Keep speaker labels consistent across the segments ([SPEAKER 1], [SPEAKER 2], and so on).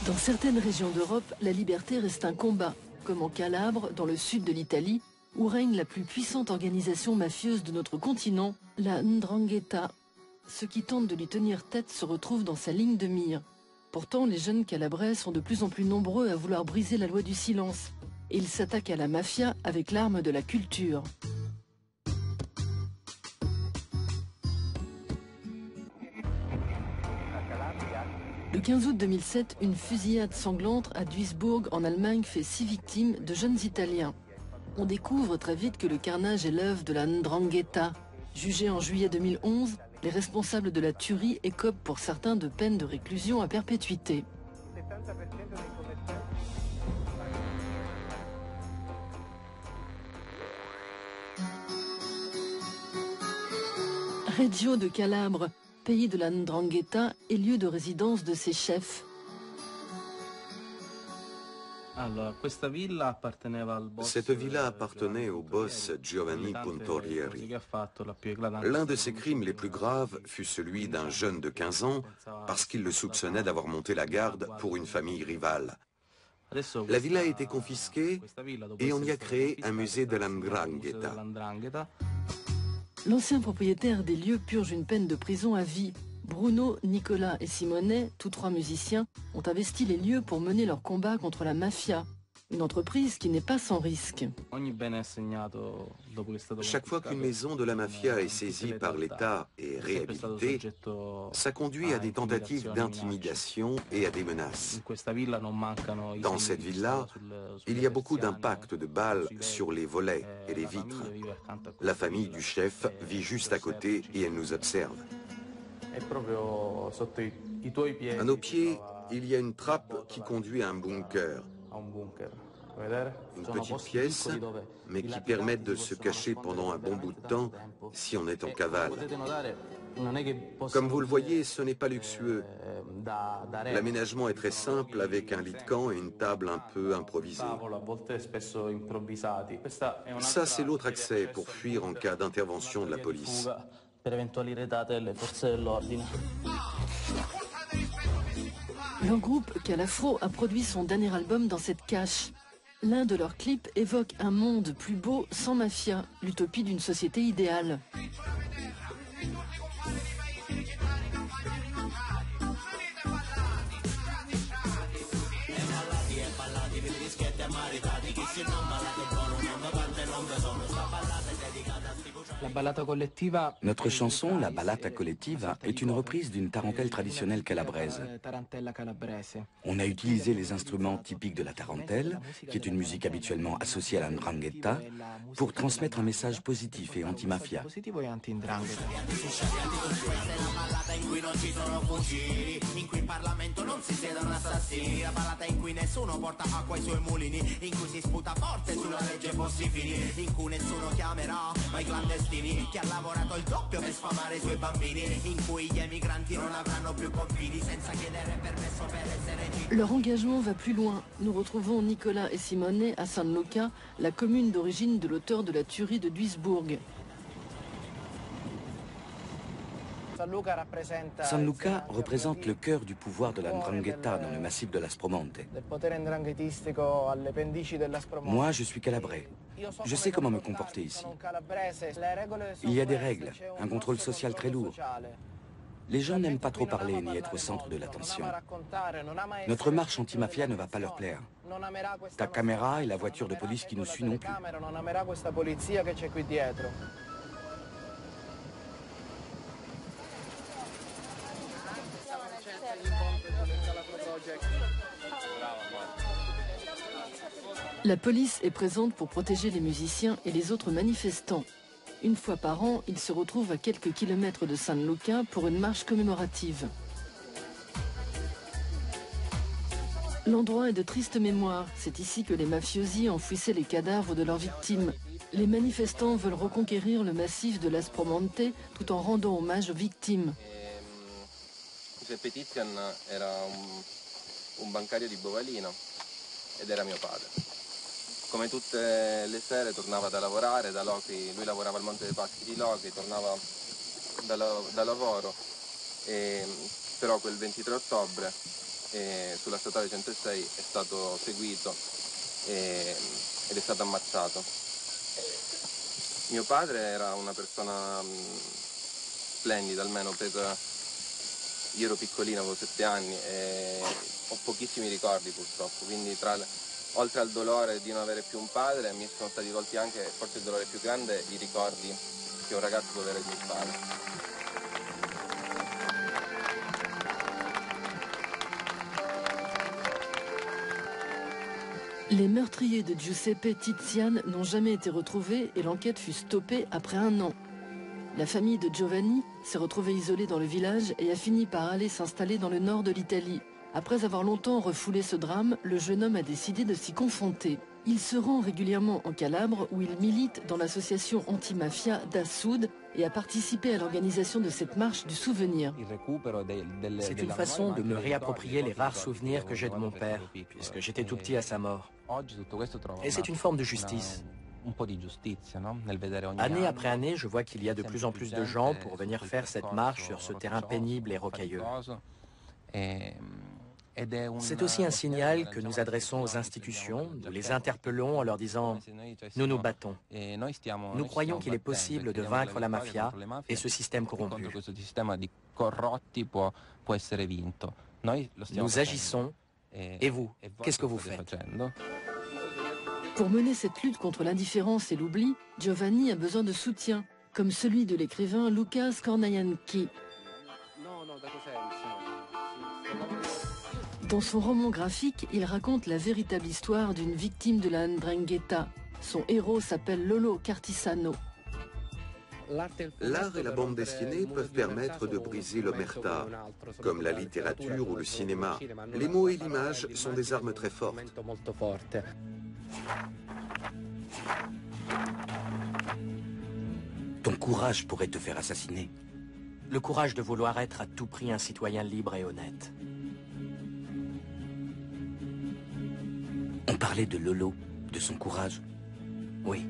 [SPEAKER 1] Dans certaines régions d'Europe, la liberté reste un combat, comme en Calabre, dans le sud de l'Italie, où règne la plus puissante organisation mafieuse de notre continent, la 'Ndrangheta. Ceux qui tentent de lui tenir tête se retrouvent dans sa ligne de mire. Pourtant, les jeunes calabrais sont de plus en plus nombreux à vouloir briser la loi du silence. Et ils s'attaquent à la mafia avec l'arme de la culture. Le 15 août 2007, une fusillade sanglante à Duisbourg, en Allemagne, fait 6 victimes, de jeunes Italiens. On découvre très vite que le carnage est l'œuvre de la 'Ndrangheta. Jugés en juillet 2011, les responsables de la tuerie écopent pour certains de peines de réclusion à perpétuité. Reggio de Calabre, pays de la 'Ndrangheta, est lieu de résidence de ses chefs.
[SPEAKER 2] Cette villa appartenait au boss Giovanni Puntorieri. L'un de ses crimes les plus graves fut celui d'un jeune de 15 ans parce qu'il le soupçonnait d'avoir monté la garde pour une famille rivale. La villa a été confisquée et on y a créé un musée de la 'Ndrangheta.
[SPEAKER 1] L'ancien propriétaire des lieux purge une peine de prison à vie. Bruno, Nicolas et Simone, tous trois musiciens, ont investi les lieux pour mener leur combat contre la mafia. Une entreprise qui n'est pas sans risque.
[SPEAKER 2] Chaque fois qu'une maison de la mafia est saisie par l'État et réhabilitée, ça conduit à des tentatives d'intimidation et à des menaces. Dans cette ville-là, il y a beaucoup d'impact de balles sur les volets et les vitres. La famille du chef vit juste à côté et elle nous observe. À nos pieds, il y a une trappe qui conduit à un bunker. Une petite pièce, mais qui permet de se cacher pendant un bon bout de temps si on est en cavale. Comme vous le voyez, ce n'est pas luxueux. L'aménagement est très simple avec un lit de camp et une table un peu improvisée. Ça, c'est l'autre accès pour fuir en cas d'intervention de la police.
[SPEAKER 1] Leur groupe, Calafro, a produit son dernier album dans cette cache. L'un de leurs clips évoque un monde plus beau sans mafia, l'utopie d'une société idéale.
[SPEAKER 3] Notre chanson, la Ballata Collettiva, est une reprise d'une tarentelle traditionnelle calabraise. On a utilisé les instruments typiques de la tarentelle, qui est une musique habituellement associée à la 'Ndrangheta, pour transmettre un message positif et anti-mafia.
[SPEAKER 4] Che ha lavorato il doppio per sfamare i suoi bambini, in cui gli emigranti non avranno più confini senza chiedere permesso per essere cittadini.
[SPEAKER 1] Leur engagement va plus loin. Nous retrouvons Nicolas et Simone à San Luca, la commune d'origine de l'auteur de la tuerie de Duisbourg.
[SPEAKER 3] San Luca représente le cœur du pouvoir de la 'Ndrangheta dans le massif de l'Aspromonte. Moi, je suis calabrais. Je sais comment me comporter ici. Il y a des règles, un contrôle social très lourd. Les gens n'aiment pas trop parler ni être au centre de l'attention. Notre marche anti-mafia ne va pas leur plaire. Ta caméra et la voiture de police qui nous suit non plus.
[SPEAKER 1] La police est présente pour protéger les musiciens et les autres manifestants. Une fois par an, ils se retrouvent à quelques kilomètres de San Luca pour une marche commémorative. L'endroit est de triste mémoire. C'est ici que les mafiosi enfouissaient les cadavres de leurs victimes. Les manifestants veulent reconquérir le massif de l'Aspromonte tout en rendant hommage aux victimes.
[SPEAKER 5] Giuseppe Tizian era un bancario di Bovalino ed era mio padre. Come tutte le sere tornava da lavorare, da Locri, lui lavorava al Monte dei Paschi di Locri, tornava da lavoro, però quel 23 ottobre e sulla statale 106 è stato seguito ed è stato ammazzato. Mio padre era una persona splendida, almeno per... Io ero piccolino, avevo 7 anni e ho pochissimi ricordi purtroppo, quindi oltre al dolore di non avere più un padre mi sono stati tolti anche, forse il dolore più grande, i ricordi che un ragazzo può avere di un padre.
[SPEAKER 1] Les meurtriers de Giuseppe Tizian n'ont jamais été retrouvés et l'enquête fut stoppée après 1 an. La famille de Giovanni s'est retrouvée isolée dans le village et a fini par aller s'installer dans le nord de l'Italie. Après avoir longtemps refoulé ce drame, le jeune homme a décidé de s'y confronter. Il se rend régulièrement en Calabre où il milite dans l'association anti-mafia d'Assoud et a participé à l'organisation de cette marche du souvenir.
[SPEAKER 6] C'est une façon de me réapproprier les rares souvenirs que j'ai de mon père, puisque j'étais tout petit à sa mort. Et c'est une forme de justice. Année après année, je vois qu'il y a de plus en plus de gens pour venir faire cette marche sur ce terrain pénible et rocailleux. C'est aussi un signal que nous adressons aux institutions, nous les interpellons en leur disant « Nous nous battons. Nous croyons qu'il est possible de vaincre la mafia et ce système corrompu. Nous agissons, et vous, qu'est-ce que vous faites ?»
[SPEAKER 1] Pour mener cette lutte contre l'indifférence et l'oubli, Giovanni a besoin de soutien, comme celui de l'écrivain Lucas Kornajanki. Dans son roman graphique, il raconte la véritable histoire d'une victime de la 'Ndrangheta. Son héros s'appelle Lolo Cartisano.
[SPEAKER 2] L'art et la bande dessinée peuvent permettre de briser l'omerta. Comme la littérature ou le cinéma, les mots et l'image sont des armes très fortes.
[SPEAKER 3] Ton courage pourrait te faire assassiner.
[SPEAKER 6] Le courage de vouloir être à tout prix un citoyen libre et honnête.
[SPEAKER 3] On parlait de Lolo, de son courage. Oui.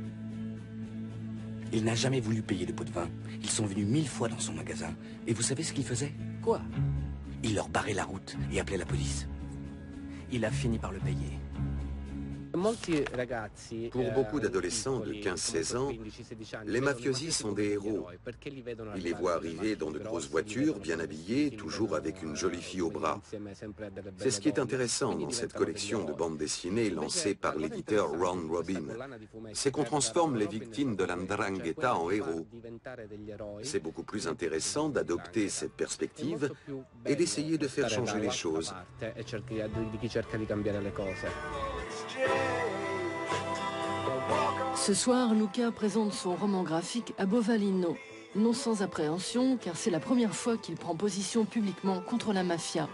[SPEAKER 3] Il n'a jamais voulu payer le pot de vin. Ils sont venus 1000 fois dans son magasin. Et vous savez ce qu'il faisait?
[SPEAKER 6] Quoi?
[SPEAKER 3] Il leur barrait la route et appelait la police.
[SPEAKER 6] Il a fini par le payer.
[SPEAKER 2] Pour beaucoup d'adolescents de 15-16 ans, les mafiosi sont des héros. Ils les voient arriver dans de grosses voitures, bien habillés, toujours avec une jolie fille au bras. C'est ce qui est intéressant dans cette collection de bandes dessinées lancée par l'éditeur Ron Robin. C'est qu'on transforme les victimes de la 'Ndrangheta en héros. C'est beaucoup plus intéressant d'adopter cette perspective et d'essayer de faire changer les choses.
[SPEAKER 1] Ce soir, Luca présente son roman graphique à Bovallino. Non sans appréhension, car c'est la première fois qu'il prend position publiquement contre la mafia.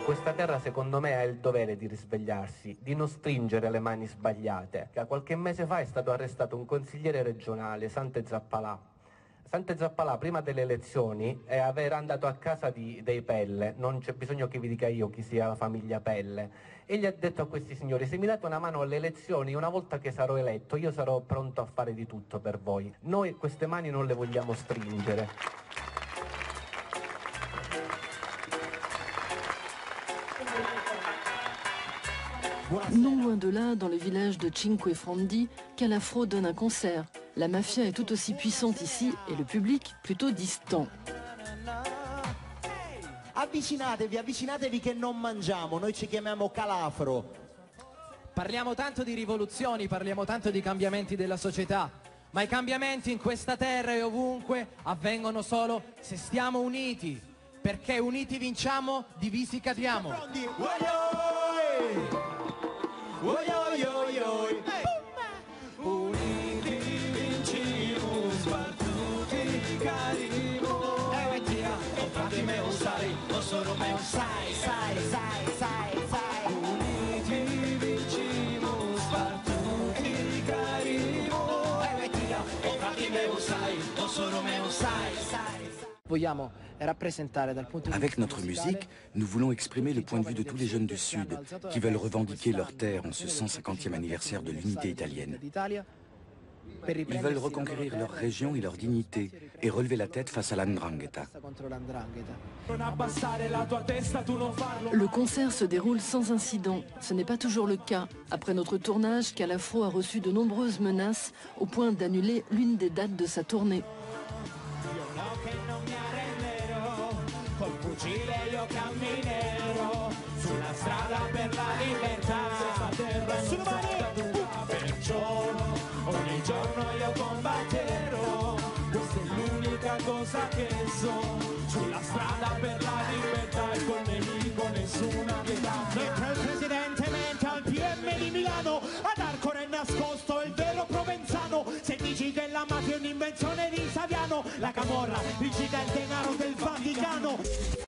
[SPEAKER 7] Questa terra secondo me ha il dovere di risvegliarsi, di non stringere le mani sbagliate. Qualche mese fa è stato arrestato un consigliere regionale, Sante Zappalà. Sante Zappalà prima delle elezioni era andato a casa dei Pelle, non c'è bisogno che vi dica io chi sia la famiglia Pelle, e gli ha detto a questi signori: se mi date una mano alle elezioni, una volta che sarò eletto, io sarò pronto a fare di tutto per voi. Noi queste mani non le vogliamo stringere.
[SPEAKER 1] Non loin de là, dans le village de Cinque Fondi, Calafro donne un concert. La mafia est tout aussi puissante ici et le public plutôt distant.
[SPEAKER 8] Avvicinatevi che non mangiamo, noi ci chiamiamo Calafro.
[SPEAKER 9] Parliamo tanto di rivoluzioni, parliamo tanto di cambiamenti della società, ma i cambiamenti in questa terra e ovunque avvengono solo se stiamo uniti, perché uniti vinciamo, divisi cadiamo.
[SPEAKER 4] Uniti vincimo, sbattuti cadimo. Tia, o frate meu sai, o soro meu sai, sai, sai, sai, sai. Uniti vincimo, sbattuti cadimo. Tia, o frate meu sai, o soro meu sai, sai.
[SPEAKER 3] Avec notre musique, nous voulons exprimer le point de vue de tous les jeunes du Sud qui veulent revendiquer leur terre en ce 150e anniversaire de l'unité italienne. Ils veulent reconquérir leur région et leur dignité et relever la tête face à l'Ndrangheta.
[SPEAKER 1] Le concert se déroule sans incident. Ce n'est pas toujours le cas. Après notre tournage, Calafro a reçu de nombreuses menaces au point d'annuler l'une des dates de sa tournée.
[SPEAKER 10] Ogni giorno io combatterò, questa è l'unica cosa che so, sulla strada per la libertà e col nemico nessuna pietà. Mentre il presidente mente al PM di Milano, ad Arcore è nascosto il vero provenzano, se dici che la mafia è un'invenzione di Saviano, la camorra incita il denaro del Vaticano.